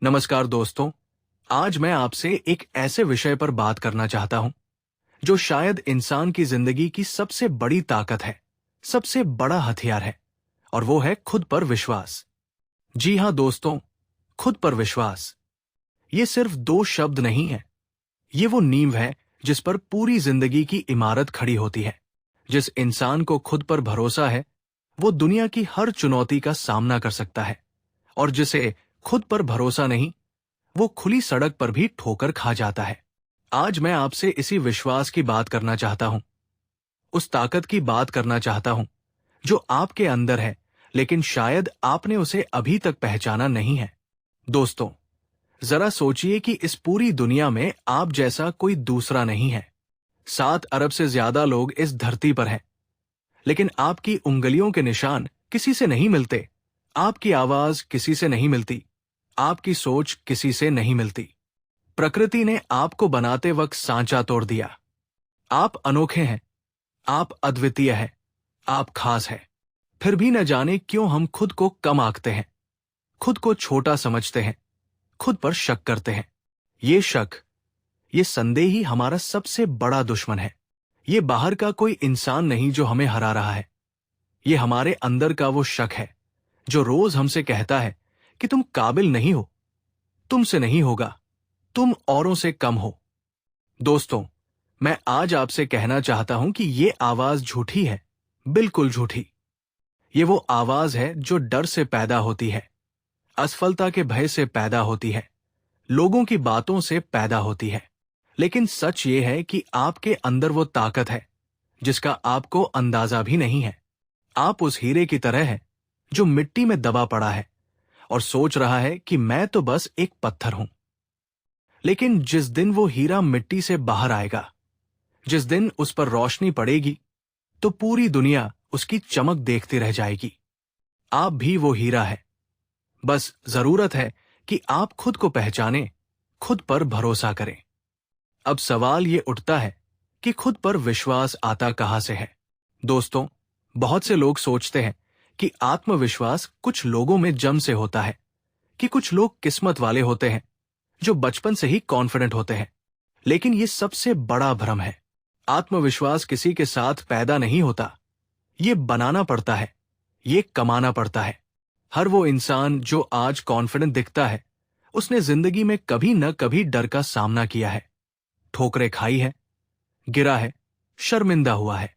नमस्कार दोस्तों। आज मैं आपसे एक ऐसे विषय पर बात करना चाहता हूं जो शायद इंसान की जिंदगी की सबसे बड़ी ताकत है, सबसे बड़ा हथियार है, और वो है खुद पर विश्वास। जी हां दोस्तों, खुद पर विश्वास। ये सिर्फ दो शब्द नहीं है, ये वो नींव है जिस पर पूरी जिंदगी की इमारत खड़ी होती है। जिस इंसान को खुद पर भरोसा है, वो दुनिया की हर चुनौती का सामना कर सकता है, और जिसे खुद पर भरोसा नहीं, वो खुली सड़क पर भी ठोकर खा जाता है। आज मैं आपसे इसी विश्वास की बात करना चाहता हूं, उस ताकत की बात करना चाहता हूं जो आपके अंदर है, लेकिन शायद आपने उसे अभी तक पहचाना नहीं है। दोस्तों, जरा सोचिए कि इस पूरी दुनिया में आप जैसा कोई दूसरा नहीं है। 7 अरब से ज्यादा लोग इस धरती पर हैं, लेकिन आपकी उंगलियों के निशान किसी से नहीं मिलते, आपकी आवाज किसी से नहीं मिलती, आपकी सोच किसी से नहीं मिलती। प्रकृति ने आपको बनाते वक्त सांचा तोड़ दिया। आप अनोखे हैं, आप अद्वितीय हैं, आप खास हैं। फिर भी न जाने क्यों हम खुद को कम आंकते हैं, खुद को छोटा समझते हैं, खुद पर शक करते हैं। ये शक, ये संदेह ही हमारा सबसे बड़ा दुश्मन है। ये बाहर का कोई इंसान नहीं जो हमें हरा रहा है, ये हमारे अंदर का वो शक है जो रोज हमसे कहता है कि तुम काबिल नहीं हो, तुमसे नहीं होगा, तुम औरों से कम हो। दोस्तों, मैं आज आपसे कहना चाहता हूं कि ये आवाज झूठी है, बिल्कुल झूठी। ये वो आवाज है जो डर से पैदा होती है, असफलता के भय से पैदा होती है, लोगों की बातों से पैदा होती है। लेकिन सच ये है कि आपके अंदर वो ताकत है जिसका आपको अंदाजा भी नहीं है। आप उस हीरे की तरह हैं जो मिट्टी में दबा पड़ा है और सोच रहा है कि मैं तो बस एक पत्थर हूं। लेकिन जिस दिन वो हीरा मिट्टी से बाहर आएगा, जिस दिन उस पर रोशनी पड़ेगी, तो पूरी दुनिया उसकी चमक देखती रह जाएगी। आप भी वो हीरा है, बस जरूरत है कि आप खुद को पहचानें, खुद पर भरोसा करें। अब सवाल ये उठता है कि खुद पर विश्वास आता कहां से है। दोस्तों, बहुत से लोग सोचते हैं कि आत्मविश्वास कुछ लोगों में जन्म से होता है, कि कुछ लोग किस्मत वाले होते हैं जो बचपन से ही कॉन्फिडेंट होते हैं। लेकिन ये सबसे बड़ा भ्रम है। आत्मविश्वास किसी के साथ पैदा नहीं होता, ये बनाना पड़ता है, ये कमाना पड़ता है। हर वो इंसान जो आज कॉन्फिडेंट दिखता है, उसने जिंदगी में कभी न कभी डर का सामना किया है, ठोकरें खाई है, गिरा है, शर्मिंदा हुआ है।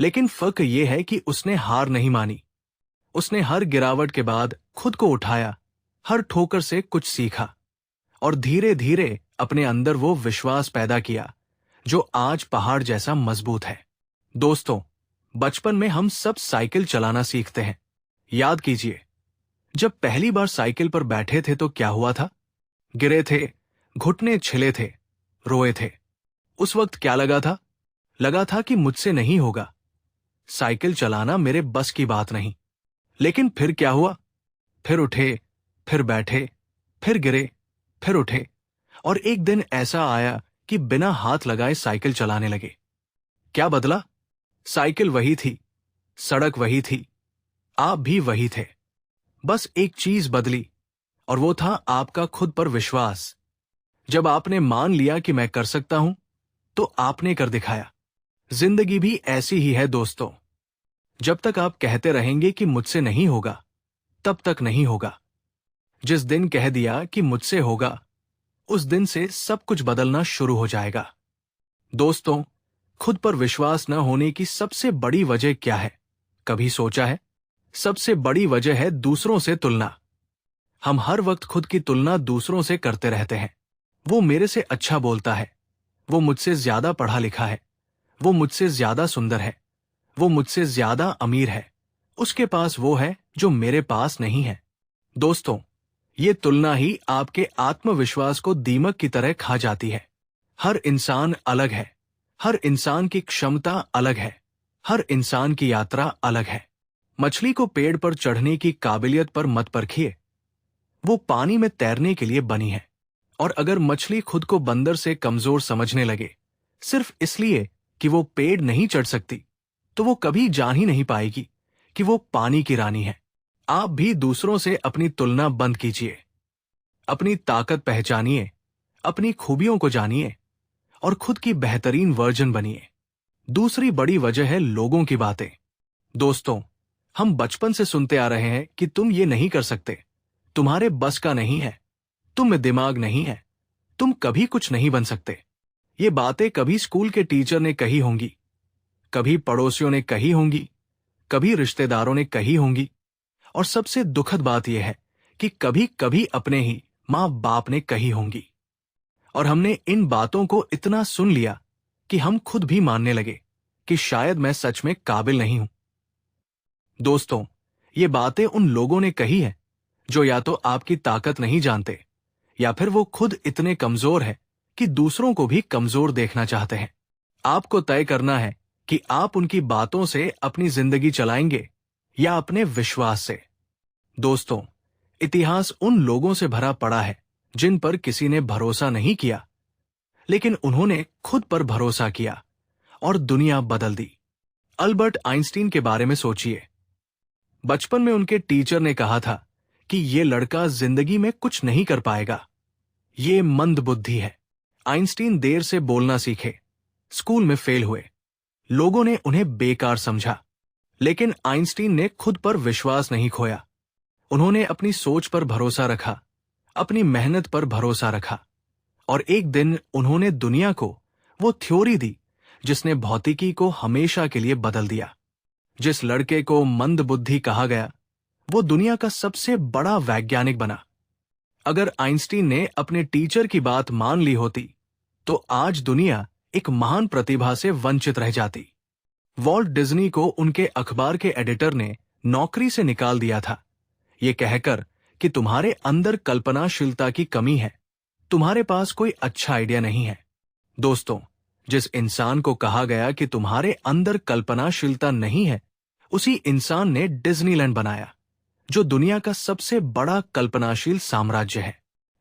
लेकिन फर्क ये है कि उसने हार नहीं मानी। उसने हर गिरावट के बाद खुद को उठाया, हर ठोकर से कुछ सीखा, और धीरे धीरे अपने अंदर वो विश्वास पैदा किया जो आज पहाड़ जैसा मजबूत है। दोस्तों, बचपन में हम सब साइकिल चलाना सीखते हैं। याद कीजिए, जब पहली बार साइकिल पर बैठे थे तो क्या हुआ था? गिरे थे, घुटने छिले थे, रोए थे। उस वक्त क्या लगा था? लगा था कि मुझसे नहीं होगा, साइकिल चलाना मेरे बस की बात नहीं। लेकिन फिर क्या हुआ? फिर उठे, फिर बैठे, फिर गिरे, फिर उठे, और एक दिन ऐसा आया कि बिना हाथ लगाए साइकिल चलाने लगे। क्या बदला? साइकिल वही थी, सड़क वही थी, आप भी वही थे। बस एक चीज बदली, और वो था आपका खुद पर विश्वास। जब आपने मान लिया कि मैं कर सकता हूं, तो आपने कर दिखाया। जिंदगी भी ऐसी ही है दोस्तों। जब तक आप कहते रहेंगे कि मुझसे नहीं होगा, तब तक नहीं होगा। जिस दिन कह दिया कि मुझसे होगा, उस दिन से सब कुछ बदलना शुरू हो जाएगा। दोस्तों, खुद पर विश्वास न होने की सबसे बड़ी वजह क्या है? कभी सोचा है? सबसे बड़ी वजह है दूसरों से तुलना। हम हर वक्त खुद की तुलना दूसरों से करते रहते हैं। वो मेरे से अच्छा बोलता है, वो मुझसे ज्यादा पढ़ा लिखा है, वो मुझसे ज्यादा सुंदर है, वो मुझसे ज्यादा अमीर है, उसके पास वो है जो मेरे पास नहीं है। दोस्तों, ये तुलना ही आपके आत्मविश्वास को दीमक की तरह खा जाती है। हर इंसान अलग है, हर इंसान की क्षमता अलग है, हर इंसान की यात्रा अलग है। मछली को पेड़ पर चढ़ने की काबिलियत पर मत परखिए, वो पानी में तैरने के लिए बनी है। और अगर मछली खुद को बंदर से कमजोर समझने लगे, सिर्फ इसलिए कि वो पेड़ नहीं चढ़ सकती, तो वो कभी जान ही नहीं पाएगी कि वो पानी की रानी है। आप भी दूसरों से अपनी तुलना बंद कीजिए। अपनी ताकत पहचानिए, अपनी खूबियों को जानिए और खुद की बेहतरीन वर्जन बनिए। दूसरी बड़ी वजह है लोगों की बातें। दोस्तों, हम बचपन से सुनते आ रहे हैं कि तुम ये नहीं कर सकते, तुम्हारे बस का नहीं है, तुम में दिमाग नहीं है, तुम कभी कुछ नहीं बन सकते। ये बातें कभी स्कूल के टीचर ने कही होंगी, कभी पड़ोसियों ने कही होंगी, कभी रिश्तेदारों ने कही होंगी, और सबसे दुखद बात यह है कि कभी कभी अपने ही माँ बाप ने कही होंगी। और हमने इन बातों को इतना सुन लिया कि हम खुद भी मानने लगे कि शायद मैं सच में काबिल नहीं हूं। दोस्तों, ये बातें उन लोगों ने कही है जो या तो आपकी ताकत नहीं जानते या फिर वो खुद इतने कमजोर है कि दूसरों को भी कमजोर देखना चाहते हैं। आपको तय करना है कि आप उनकी बातों से अपनी जिंदगी चलाएंगे या अपने विश्वास से। दोस्तों, इतिहास उन लोगों से भरा पड़ा है जिन पर किसी ने भरोसा नहीं किया, लेकिन उन्होंने खुद पर भरोसा किया और दुनिया बदल दी। अल्बर्ट आइंस्टीन के बारे में सोचिए। बचपन में उनके टीचर ने कहा था कि ये लड़का जिंदगी में कुछ नहीं कर पाएगा, ये मंद बुद्धि है। आइंस्टीन देर से बोलना सीखे, स्कूल में फेल हुए, लोगों ने उन्हें बेकार समझा, लेकिन आइंस्टीन ने खुद पर विश्वास नहीं खोया। उन्होंने अपनी सोच पर भरोसा रखा, अपनी मेहनत पर भरोसा रखा, और एक दिन उन्होंने दुनिया को वो थ्योरी दी जिसने भौतिकी को हमेशा के लिए बदल दिया। जिस लड़के को मंद बुद्धि कहा गया, वो दुनिया का सबसे बड़ा वैज्ञानिक बना। अगर आइंस्टीन ने अपने टीचर की बात मान ली होती, तो आज दुनिया एक महान प्रतिभा से वंचित रह जाती। वॉल्ट डिज्नी को उनके अखबार के एडिटर ने नौकरी से निकाल दिया था, ये कहकर कि तुम्हारे अंदर कल्पनाशीलता की कमी है, तुम्हारे पास कोई अच्छा आइडिया नहीं है। दोस्तों, जिस इंसान को कहा गया कि तुम्हारे अंदर कल्पनाशीलता नहीं है, उसी इंसान ने डिज्नीलैंड बनाया, जो दुनिया का सबसे बड़ा कल्पनाशील साम्राज्य है।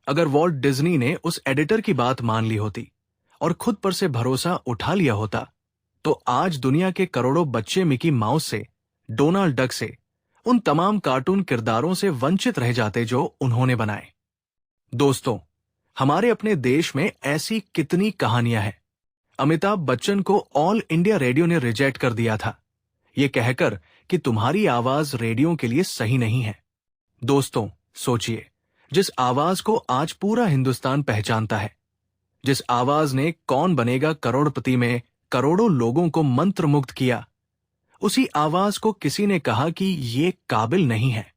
अगर वॉल्ट डिज्नी ने उस एडिटर की बात मान ली होती और खुद पर से भरोसा उठा लिया होता, तो आज दुनिया के करोड़ों बच्चे मिकी माउस से, डोनाल्ड डक से, उन तमाम कार्टून किरदारों से वंचित रह जाते जो उन्होंने बनाए। दोस्तों, हमारे अपने देश में ऐसी कितनी कहानियां हैं। अमिताभ बच्चन को ऑल इंडिया रेडियो ने रिजेक्ट कर दिया था, ये कहकर कि तुम्हारी आवाज रेडियो के लिए सही नहीं है। दोस्तों, सोचिए, जिस आवाज को आज पूरा हिंदुस्तान पहचानता है, जिस आवाज ने कौन बनेगा करोड़पति में करोड़ों लोगों को मंत्रमुग्ध किया, उसी आवाज को किसी ने कहा कि ये काबिल नहीं है,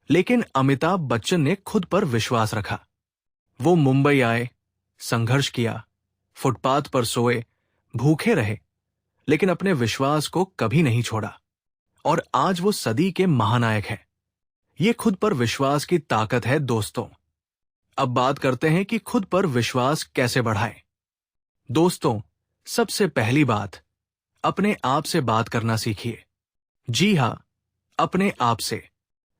लेकिन अमिताभ बच्चन ने खुद पर विश्वास रखा। वो मुंबई आए, संघर्ष किया, फुटपाथ पर सोए, भूखे रहे, लेकिन अपने विश्वास को कभी नहीं छोड़ा, और आज वो सदी के महानायक हैं। ये खुद पर विश्वास की ताकत है। दोस्तों, अब बात करते हैं कि खुद पर विश्वास कैसे बढ़ाएं। दोस्तों, सबसे पहली बात, अपने आप से बात करना सीखिए। जी हां, अपने आप से।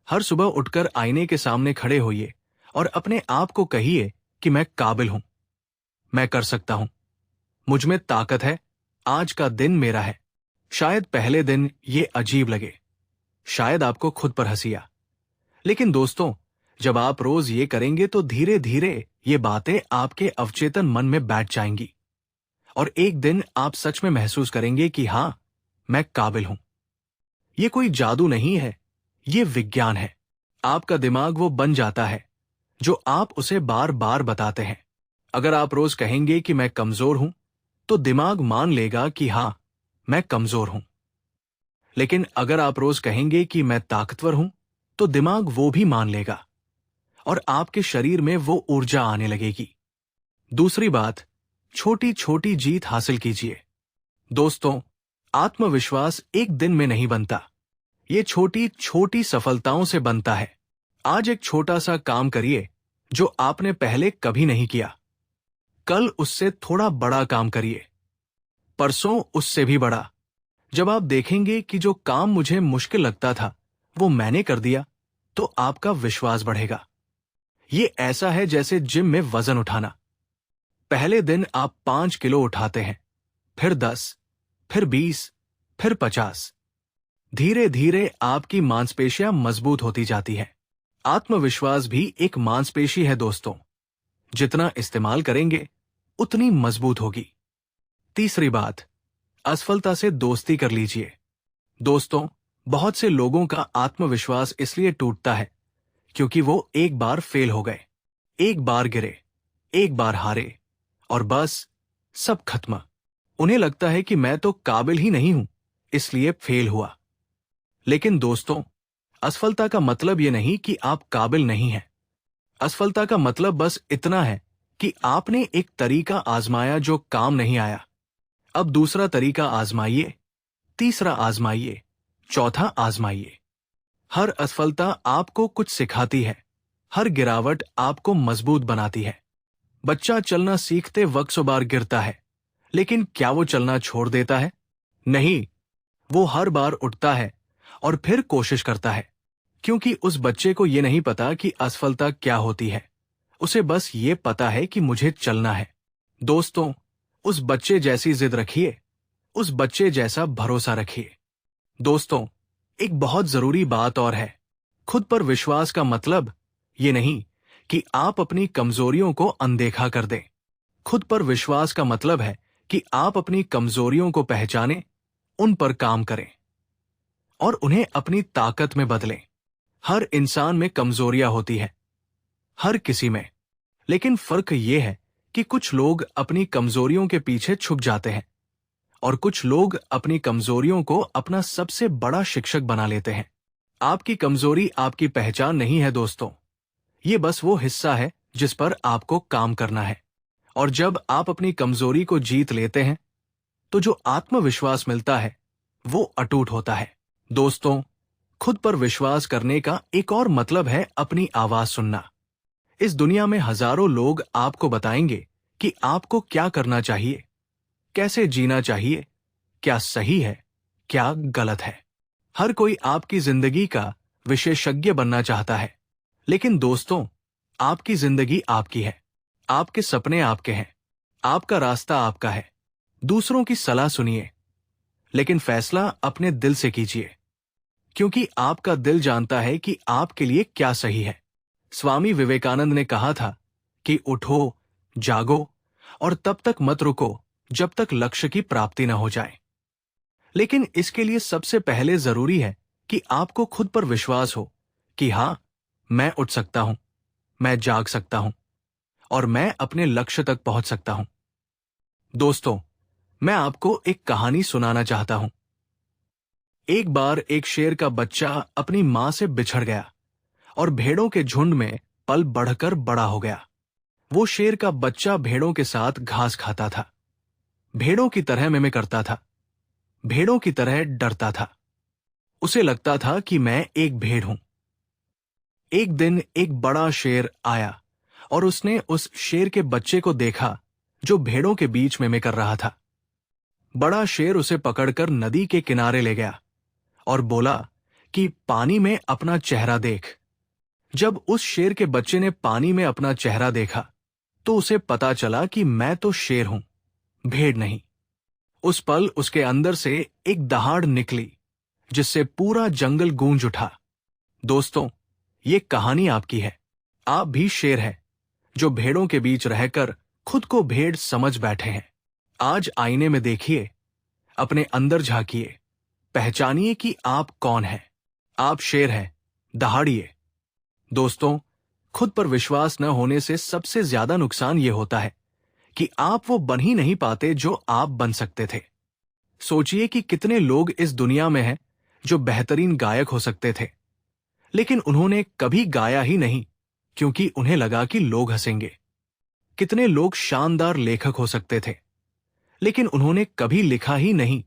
हर सुबह उठकर आईने के सामने खड़े होइए और अपने आप को कहिए कि मैं काबिल हूं, मैं कर सकता हूं, मुझ में ताकत है, आज का दिन मेरा है। शायद पहले दिन ये अजीब लगे, शायद आपको खुद पर हंसी आ, लेकिन दोस्तों, जब आप रोज ये करेंगे तो धीरे धीरे ये बातें आपके अवचेतन मन में बैठ जाएंगी, और एक दिन आप सच में महसूस करेंगे कि हां, मैं काबिल हूं। ये कोई जादू नहीं है, ये विज्ञान है। आपका दिमाग वो बन जाता है जो आप उसे बार बार बताते हैं। अगर आप रोज कहेंगे कि मैं कमजोर हूं, तो दिमाग मान लेगा कि हां, मैं कमजोर हूं। लेकिन अगर आप रोज कहेंगे कि मैं ताकतवर हूं, तो दिमाग वो भी मान लेगा, और आपके शरीर में वो ऊर्जा आने लगेगी। दूसरी बात, छोटी छोटी जीत हासिल कीजिए। दोस्तों, आत्मविश्वास एक दिन में नहीं बनता, ये छोटी छोटी सफलताओं से बनता है। आज एक छोटा सा काम करिए जो आपने पहले कभी नहीं किया। कल उससे थोड़ा बड़ा काम करिए, परसों उससे भी बड़ा। जब आप देखेंगे कि जो काम मुझे मुश्किल लगता था वो मैंने कर दिया, तो आपका विश्वास बढ़ेगा। ये ऐसा है जैसे जिम में वजन उठाना। पहले दिन आप 5 किलो उठाते हैं, फिर 10, फिर 20, फिर 50। धीरे धीरे आपकी मांसपेशियां मजबूत होती जाती हैं, आत्मविश्वास भी एक मांसपेशी है दोस्तों। जितना इस्तेमाल करेंगे उतनी मजबूत होगी। तीसरी बात, असफलता से दोस्ती कर लीजिए। दोस्तों, बहुत से लोगों का आत्मविश्वास इसलिए टूटता है क्योंकि वो एक बार फेल हो गए, एक बार गिरे, एक बार हारे और बस सब खत्म। उन्हें लगता है कि मैं तो काबिल ही नहीं हूं, इसलिए फेल हुआ। लेकिन दोस्तों, असफलता का मतलब ये नहीं कि आप काबिल नहीं हैं। असफलता का मतलब बस इतना है कि आपने एक तरीका आजमाया जो काम नहीं आया। अब दूसरा तरीका आजमाइए, तीसरा आजमाइए, चौथा आजमाइए। हर असफलता आपको कुछ सिखाती है, हर गिरावट आपको मजबूत बनाती है। बच्चा चलना सीखते वक्त 100 बार गिरता है, लेकिन क्या वो चलना छोड़ देता है? नहीं, वो हर बार उठता है और फिर कोशिश करता है, क्योंकि उस बच्चे को ये नहीं पता कि असफलता क्या होती है। उसे बस ये पता है कि मुझे चलना है। दोस्तों, उस बच्चे जैसी जिद रखिए, उस बच्चे जैसा भरोसा रखिए। दोस्तों, एक बहुत जरूरी बात और है। खुद पर विश्वास का मतलब ये नहीं कि आप अपनी कमजोरियों को अनदेखा कर दें। खुद पर विश्वास का मतलब है कि आप अपनी कमजोरियों को पहचानें, उन पर काम करें और उन्हें अपनी ताकत में बदलें। हर इंसान में कमजोरियां होती है, हर किसी में। लेकिन फर्क यह है कि कुछ लोग अपनी कमजोरियों के पीछे छुप जाते हैं और कुछ लोग अपनी कमजोरियों को अपना सबसे बड़ा शिक्षक बना लेते हैं। आपकी कमजोरी आपकी पहचान नहीं है दोस्तों, ये बस वो हिस्सा है जिस पर आपको काम करना है। और जब आप अपनी कमजोरी को जीत लेते हैं तो जो आत्मविश्वास मिलता है वो अटूट होता है। दोस्तों, खुद पर विश्वास करने का एक और मतलब है अपनी आवाज सुनना। इस दुनिया में हजारों लोग आपको बताएंगे कि आपको क्या करना चाहिए, कैसे जीना चाहिए, क्या सही है, क्या गलत है। हर कोई आपकी जिंदगी का विशेषज्ञ बनना चाहता है। लेकिन दोस्तों, आपकी जिंदगी आपकी है, आपके सपने आपके हैं, आपका रास्ता आपका है। दूसरों की सलाह सुनिए, लेकिन फैसला अपने दिल से कीजिए, क्योंकि आपका दिल जानता है कि आपके लिए क्या सही है। स्वामी विवेकानंद ने कहा था कि उठो, जागो और तब तक मत रुको जब तक लक्ष्य की प्राप्ति न हो जाए। लेकिन इसके लिए सबसे पहले जरूरी है कि आपको खुद पर विश्वास हो कि हां, मैं उठ सकता हूं, मैं जाग सकता हूं और मैं अपने लक्ष्य तक पहुंच सकता हूं। दोस्तों, मैं आपको एक कहानी सुनाना चाहता हूं। एक बार एक शेर का बच्चा अपनी मां से बिछड़ गया और भेड़ों के झुंड में पल बढ़कर बड़ा हो गया। वो शेर का बच्चा भेड़ों के साथ घास खाता था, भेड़ों की तरह मिमिक करता था, भेड़ों की तरह डरता था। उसे लगता था कि मैं एक भेड़ हूं। एक दिन एक बड़ा शेर आया और उसने उस शेर के बच्चे को देखा जो भेड़ों के बीच में कर रहा था। बड़ा शेर उसे पकड़कर नदी के किनारे ले गया और बोला कि पानी में अपना चेहरा देख। जब उस शेर के बच्चे ने पानी में अपना चेहरा देखा तो उसे पता चला कि मैं तो शेर हूं, भेड़ नहीं। उस पल उसके अंदर से एक दहाड़ निकली जिससे पूरा जंगल गूंज उठा। दोस्तों, ये कहानी आपकी है। आप भी शेर हैं जो भेड़ों के बीच रहकर खुद को भेड़ समझ बैठे हैं। आज आईने में देखिए, अपने अंदर झांकिए, पहचानिए कि आप कौन हैं। आप शेर हैं, दहाड़िए। दोस्तों, खुद पर विश्वास न होने से सबसे ज्यादा नुकसान यह होता है कि आप वो बन ही नहीं पाते जो आप बन सकते थे। सोचिए कि कितने लोग इस दुनिया में हैं जो बेहतरीन गायक हो सकते थे, लेकिन उन्होंने कभी गाया ही नहीं क्योंकि उन्हें लगा कि लोग हंसेंगे। कितने लोग शानदार लेखक हो सकते थे, लेकिन उन्होंने कभी लिखा ही नहीं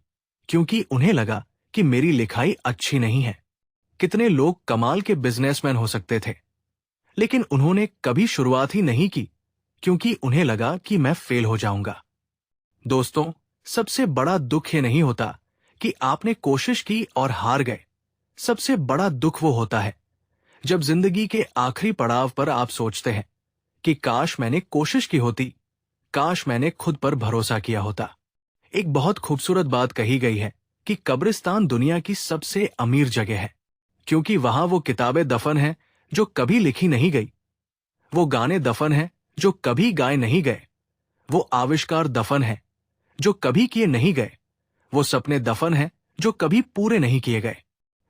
क्योंकि उन्हें लगा कि मेरी लिखाई अच्छी नहीं है। कितने लोग कमाल के बिजनेसमैन हो सकते थे, लेकिन उन्होंने कभी शुरुआत ही नहीं की क्योंकि उन्हें लगा कि मैं फेल हो जाऊंगा। दोस्तों, सबसे बड़ा दुख ये नहीं होता कि आपने कोशिश की और हार गए। सबसे बड़ा दुख वो होता है जब जिंदगी के आखिरी पड़ाव पर आप सोचते हैं कि काश मैंने कोशिश की होती, काश मैंने खुद पर भरोसा किया होता। एक बहुत खूबसूरत बात कही गई है कि कब्रिस्तान दुनिया की सबसे अमीर जगह है, क्योंकि वहां वो किताबें दफन हैं जो कभी लिखी नहीं गई। वो गाने दफन हैं जो कभी गाए नहीं गए। वो आविष्कार दफन हैं जो कभी किए नहीं गए। वो सपने दफन हैं जो कभी पूरे नहीं किए गए।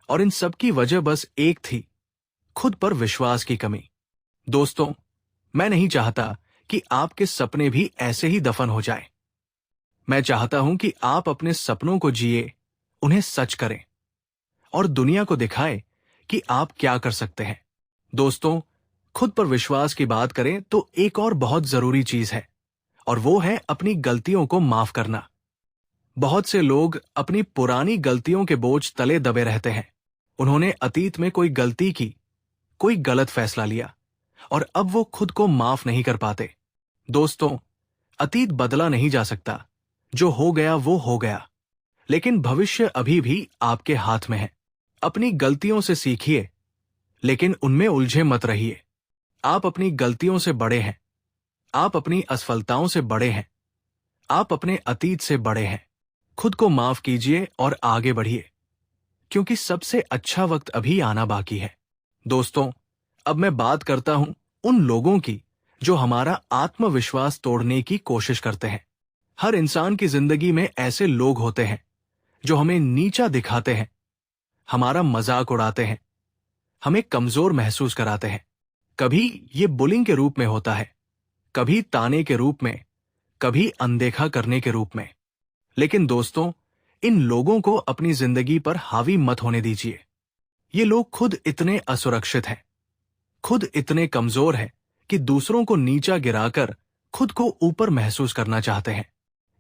और इन सब की वजह बस एक थी, खुद पर विश्वास की कमी। दोस्तों, मैं नहीं चाहता कि आपके सपने भी ऐसे ही दफन हो जाएं। मैं चाहता हूं कि आप अपने सपनों को जिए, उन्हें सच करें और दुनिया को दिखाएं कि आप क्या कर सकते हैं। दोस्तों, खुद पर विश्वास की बात करें तो एक और बहुत जरूरी चीज है, और वो है अपनी गलतियों को माफ करना। बहुत से लोग अपनी पुरानी गलतियों के बोझ तले दबे रहते हैं। उन्होंने अतीत में कोई गलती की, कोई गलत फैसला लिया, और अब वो खुद को माफ नहीं कर पाते। दोस्तों, अतीत बदला नहीं जा सकता। जो हो गया वो हो गया, लेकिन भविष्य अभी भी आपके हाथ में है। अपनी गलतियों से सीखिए, लेकिन उनमें उलझे मत रहिए। आप अपनी गलतियों से बड़े हैं। आप अपनी असफलताओं से बड़े हैं। आप अपने अतीत से बड़े हैं। खुद को माफ कीजिए और आगे बढ़िए, क्योंकि सबसे अच्छा वक्त अभी आना बाकी है। दोस्तों, अब मैं बात करता हूं उन लोगों की जो हमारा आत्मविश्वास तोड़ने की कोशिश करते हैं। हर इंसान की जिंदगी में ऐसे लोग होते हैं जो हमें नीचा दिखाते हैं, हमारा मजाक उड़ाते हैं, हमें कमजोर महसूस कराते हैं। कभी ये बुलिंग के रूप में होता है, कभी ताने के रूप में, कभी अनदेखा करने के रूप में। लेकिन दोस्तों, इन लोगों को अपनी जिंदगी पर हावी मत होने दीजिए। ये लोग खुद इतने असुरक्षित हैं, खुद इतने कमजोर हैं कि दूसरों को नीचा गिराकर खुद को ऊपर महसूस करना चाहते हैं।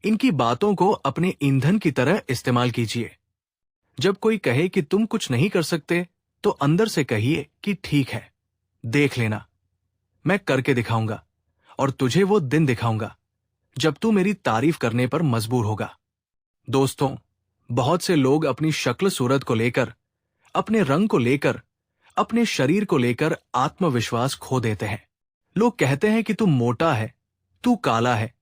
इनकी बातों को अपने ईंधन की तरह इस्तेमाल कीजिए। जब कोई कहे कि तुम कुछ नहीं कर सकते, तो अंदर से कहिए कि ठीक है, देख लेना, मैं करके दिखाऊंगा, और तुझे वो दिन दिखाऊंगा जब तू मेरी तारीफ करने पर मजबूर होगा। दोस्तों, बहुत से लोग अपनी शक्ल सूरत को लेकर, अपने रंग को लेकर, अपने शरीर को लेकर आत्मविश्वास खो देते हैं। लोग कहते हैं कि तू मोटा है, तू काला है,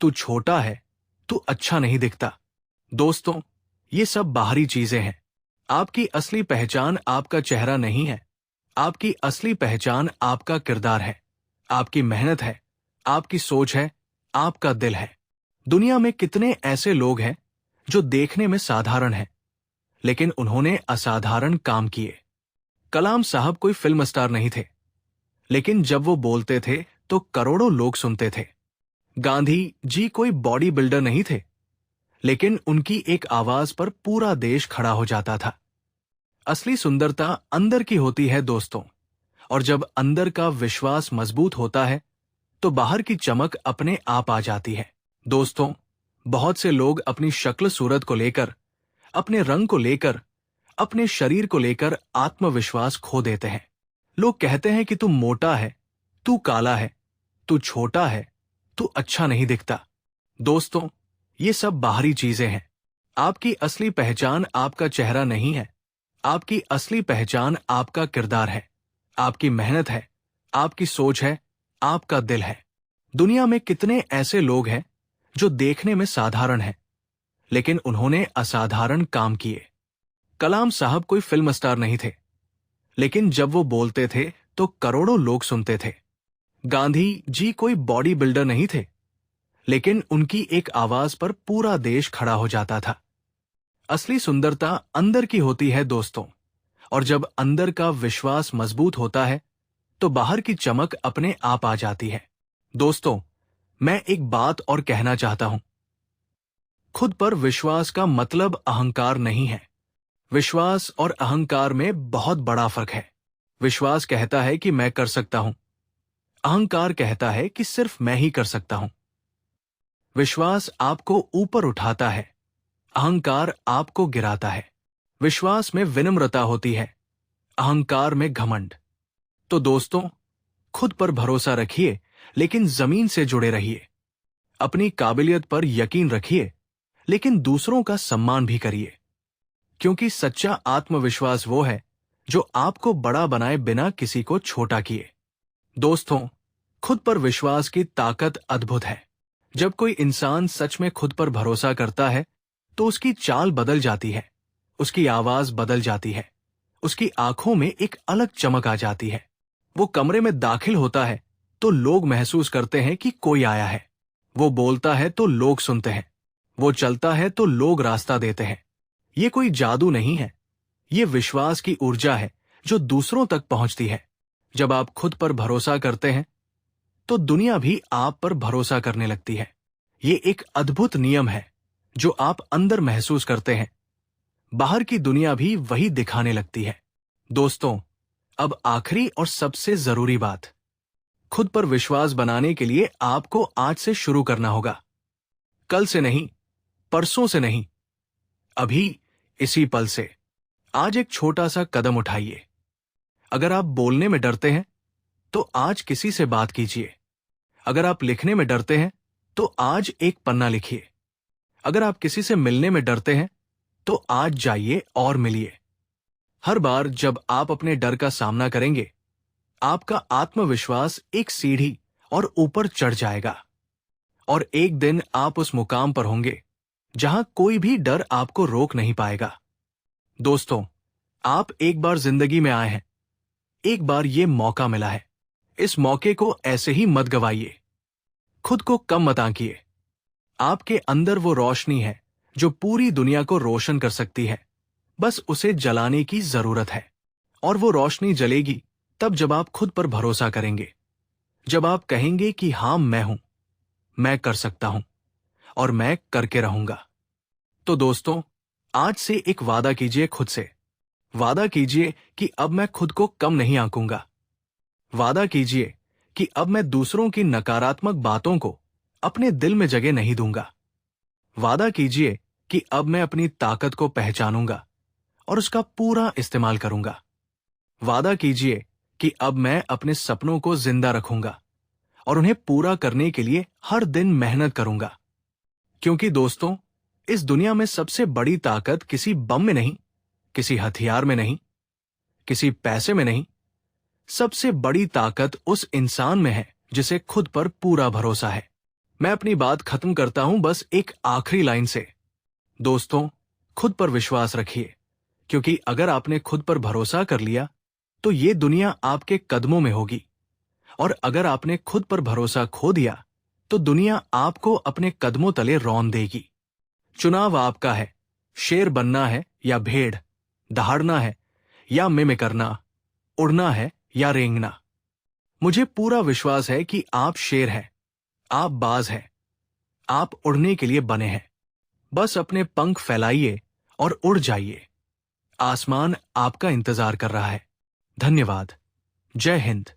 तू छोटा है, तू अच्छा नहीं दिखता। दोस्तों, ये सब बाहरी चीजें हैं। आपकी असली पहचान आपका चेहरा नहीं है। आपकी असली पहचान आपका किरदार है, आपकी मेहनत है, आपकी सोच है, आपका दिल है। दुनिया में कितने ऐसे लोग हैं जो देखने में साधारण हैं, लेकिन उन्होंने असाधारण काम किए। कलाम साहब कोई फिल्म स्टार नहीं थे, लेकिन जब वो बोलते थे तो करोड़ों लोग सुनते थे। गांधी जी कोई बॉडी बिल्डर नहीं थे, लेकिन उनकी एक आवाज पर पूरा देश खड़ा हो जाता था। असली सुंदरता अंदर की होती है दोस्तों, और जब अंदर का विश्वास मजबूत होता है तो बाहर की चमक अपने आप आ जाती है। दोस्तों, बहुत से लोग अपनी शक्ल सूरत को लेकर, अपने रंग को लेकर, अपने शरीर को लेकर आत्मविश्वास खो देते हैं। लोग कहते हैं कि तू मोटा है, तू काला है, तू छोटा है, तू अच्छा नहीं दिखता। दोस्तों, ये सब बाहरी चीजें हैं। आपकी असली पहचान आपका चेहरा नहीं है। आपकी असली पहचान आपका किरदार है, आपकी मेहनत है, आपकी सोच है, आपका दिल है। दुनिया में कितने ऐसे लोग हैं जो देखने में साधारण हैं, लेकिन उन्होंने असाधारण काम किए। कलाम साहब कोई फिल्म स्टार नहीं थे, लेकिन जब वो बोलते थे तो करोड़ों लोग सुनते थे। गांधी जी कोई बॉडी बिल्डर नहीं थे, लेकिन उनकी एक आवाज पर पूरा देश खड़ा हो जाता था। असली सुंदरता अंदर की होती है दोस्तों, और जब अंदर का विश्वास मजबूत होता है तो बाहर की चमक अपने आप आ जाती है। दोस्तों, मैं एक बात और कहना चाहता हूं। खुद पर विश्वास का मतलब अहंकार नहीं है। विश्वास और अहंकार में बहुत बड़ा फर्क है। विश्वास कहता है कि मैं कर सकता हूं। अहंकार कहता है कि सिर्फ मैं ही कर सकता हूं। विश्वास आपको ऊपर उठाता है, अहंकार आपको गिराता है। विश्वास में विनम्रता होती है, अहंकार में घमंड। तो दोस्तों, खुद पर भरोसा रखिए, लेकिन जमीन से जुड़े रहिए। अपनी काबिलियत पर यकीन रखिए, लेकिन दूसरों का सम्मान भी करिए, क्योंकि सच्चा आत्मविश्वास वो है जो आपको बड़ा बनाए बिना किसी को छोटा किए। दोस्तों, खुद पर विश्वास की ताकत अद्भुत है। जब कोई इंसान सच में खुद पर भरोसा करता है तो उसकी चाल बदल जाती है, उसकी आवाज बदल जाती है, उसकी आंखों में एक अलग चमक आ जाती है। वो कमरे में दाखिल होता है तो लोग महसूस करते हैं कि कोई आया है। वो बोलता है तो लोग सुनते हैं। वो चलता है तो लोग रास्ता देते हैं। ये कोई जादू नहीं है, ये विश्वास की ऊर्जा है जो दूसरों तक पहुंचती है। जब आप खुद पर भरोसा करते हैं तो दुनिया भी आप पर भरोसा करने लगती है। ये एक अद्भुत नियम है जो आप अंदर महसूस करते हैं, बाहर की दुनिया भी वही दिखाने लगती है। दोस्तों, अब आखिरी और सबसे जरूरी बात, खुद पर विश्वास बनाने के लिए आपको आज से शुरू करना होगा। कल से नहीं, परसों से नहीं, अभी इसी पल से। आज एक छोटा सा कदम उठाइए। अगर आप बोलने में डरते हैं तो आज किसी से बात कीजिए। अगर आप लिखने में डरते हैं तो आज एक पन्ना लिखिए। अगर आप किसी से मिलने में डरते हैं तो आज जाइए और मिलिए। हर बार जब आप अपने डर का सामना करेंगे, आपका आत्मविश्वास एक सीढ़ी और ऊपर चढ़ जाएगा और एक दिन आप उस मुकाम पर होंगे जहां कोई भी डर आपको रोक नहीं पाएगा। दोस्तों, आप एक बार जिंदगी में आए हैं, एक बार ये मौका मिला है। इस मौके को ऐसे ही मत गवाइए। खुद को कम मत आंकिए। आपके अंदर वो रोशनी है जो पूरी दुनिया को रोशन कर सकती है। बस उसे जलाने की जरूरत है। और वो रोशनी जलेगी तब जब आप खुद पर भरोसा करेंगे, जब आप कहेंगे कि हां, मैं हूं, मैं कर सकता हूं और मैं करके रहूंगा। तो दोस्तों, आज से एक वादा कीजिए खुद से। वादा कीजिए कि अब मैं खुद को कम नहीं आंकूंगा। वादा कीजिए कि अब मैं दूसरों की नकारात्मक बातों को अपने दिल में जगह नहीं दूंगा। वादा कीजिए कि अब मैं अपनी ताकत को पहचानूंगा और उसका पूरा इस्तेमाल करूंगा। वादा कीजिए कि अब मैं अपने सपनों को जिंदा रखूंगा और उन्हें पूरा करने के लिए हर दिन मेहनत करूंगा। क्योंकि दोस्तों, इस दुनिया में सबसे बड़ी ताकत किसी बम में नहीं, किसी हथियार में नहीं, किसी पैसे में नहीं। सबसे बड़ी ताकत उस इंसान में है जिसे खुद पर पूरा भरोसा है। मैं अपनी बात खत्म करता हूं बस एक आखिरी लाइन से। दोस्तों, खुद पर विश्वास रखिए, क्योंकि अगर आपने खुद पर भरोसा कर लिया तो ये दुनिया आपके कदमों में होगी, और अगर आपने खुद पर भरोसा खो दिया तो दुनिया आपको अपने कदमों तले रौंद देगी। चुनाव आपका है, शेर बनना है या भेड़, दहाड़ना है या मिमिक करना, उड़ना है या रेंगना। मुझे पूरा विश्वास है कि आप शेर हैं, आप बाज हैं, आप उड़ने के लिए बने हैं। बस अपने पंख फैलाइए और उड़ जाइए। आसमान आपका इंतजार कर रहा है। धन्यवाद। जय हिंद।